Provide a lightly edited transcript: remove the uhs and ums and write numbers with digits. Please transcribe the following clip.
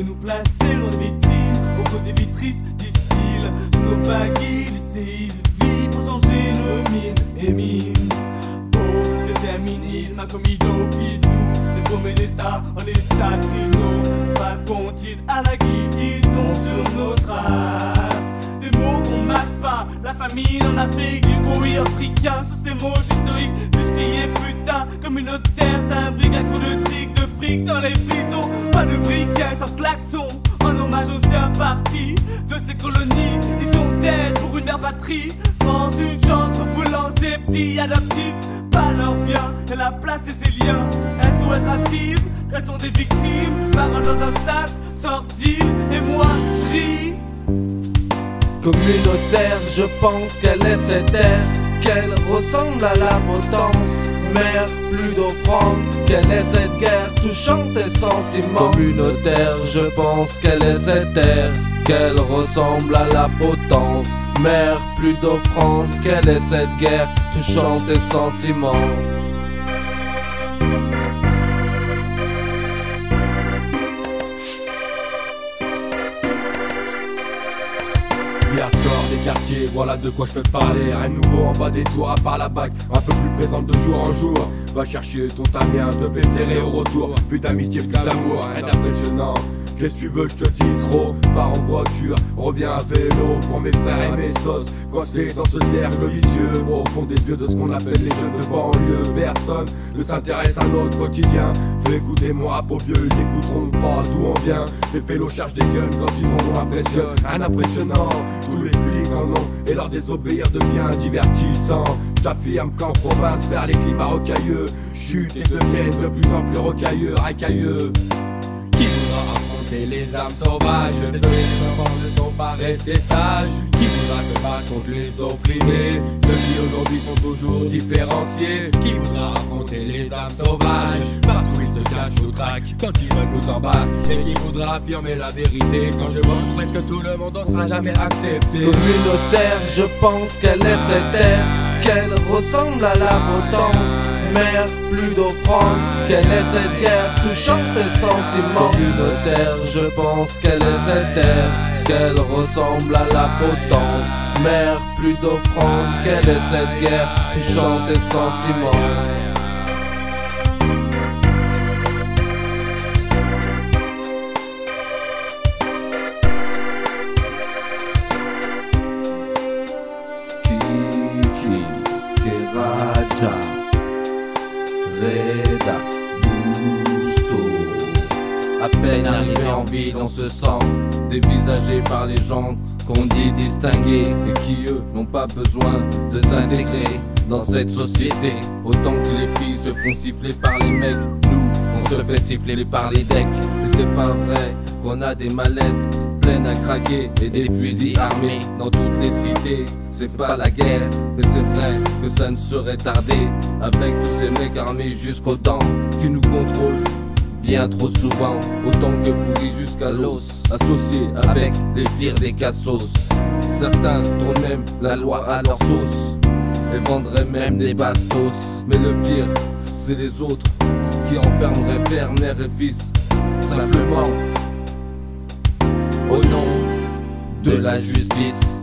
nous placer dans les vitrines, aux causes des vies tristes distillent sous nos baguilles, lycéisme vie pour changer nos mines et mines. Faux déterminisme, un commis d'office, nous, les paumés d'État, en état de crise, nos faces continuent à la guille, ils sont sur nos traces. Des mots qu'on mâche pas, la famine en Afrique, du bruit africain, sous ces mots historiques, puis je criais putain, communautaire, s'imbrique à coups de trick, de fric dans les prisons, pas de briquet sans klaxon, en hommage aux anciens partis de ces colonies, ils sont dead pour une mère patrie, France une chance, refoulant ces petits adoptifs, pas leur bien, et la place et ses liens, SOS racisme, traitons des victimes, parole dans un sas, sortir, et moi je ris. Communautaire, je pense qu'elle est cette terre, qu'elle ressemble à la potence. Mère, plus d'offrande, quelle est cette guerre touchant tes sentiments. Communautaire, je pense qu'elle est cette terre, qu'elle ressemble à la potence. Mère, plus d'offrande, quelle est cette guerre touchant tes sentiments. Hardcore des quartiers, voilà de quoi je peux te parler. Rien de nouveau en bas des tours, à part la bague, un peu plus présente de jour en jour. Va chercher ton tamien, te fais serrer au retour. Plus d'amitié, plus d'amour, rien d'impressionnant. Qu'est-ce que tu veux, je te dis trop. Pars en voiture, reviens à vélo. Pour mes frères et mes sauces, coincés dans ce cercle vicieux. Au fond des yeux de ce qu'on appelle les jeunes de banlieue. Personne ne s'intéresse à notre quotidien. Fais écouter mon rap aux vieux, ils n'écouteront pas d'où on vient. Les pélos cherchent des guns quand ils en ont impressionne. Un impressionnant, tous les flics en ont. Et leur désobéir devient divertissant. J'affirme qu'en province, vers les climats rocailleux, chute et deviennent de plus en plus rocailleux, racailleux. Qui voudra affronter les âmes sauvages? Désolé, les enfants ne sont pas restés sages. Qui voudra se battre contre les opprimés? Ceux qui aujourd'hui sont toujours différenciés. Qui voudra affronter les âmes sauvages? Partout ils se cachent au trac quand ils veulent nous embarquer. Et qui voudra affirmer la vérité quand je vois presque tout le monde ne sera jamais accepté. Communautaire, je pense qu'elle est cette terre, qu'elle ressemble à la potence. Mère, plus d'offrande, quelle est cette guerre touchant tes sentiments. Communautaire, je pense qu'elle est cette terre, qu'elle ressemble à la potence. Mère, plus d'offrande, quelle est cette guerre touchant tes sentiments. Kiki, Keraja, Reda, Busto. À peine arrivé en ville, on se sent dévisagé par les gens qu'on dit distingués et qui eux n'ont pas besoin de s'intégrer dans cette société. Autant que les filles se font siffler par les mecs, nous on se fait siffler par les decks. Et c'est pas vrai qu'on a des mallettes pleines à craquer et des fusils armés dans toutes les cités. C'est pas la guerre, mais c'est vrai que ça ne saurait tarder, avec tous ces mecs armés jusqu'aux dents qui nous contrôlent bien trop souvent, autant que pourris jusqu'à l'os, associés avec les pires des cassos. Certains tournent même la loi à leur sauce et vendraient même des bastos. Mais le pire, c'est les autres qui enfermeraient père, mère et fils, simplement au nom de la justice.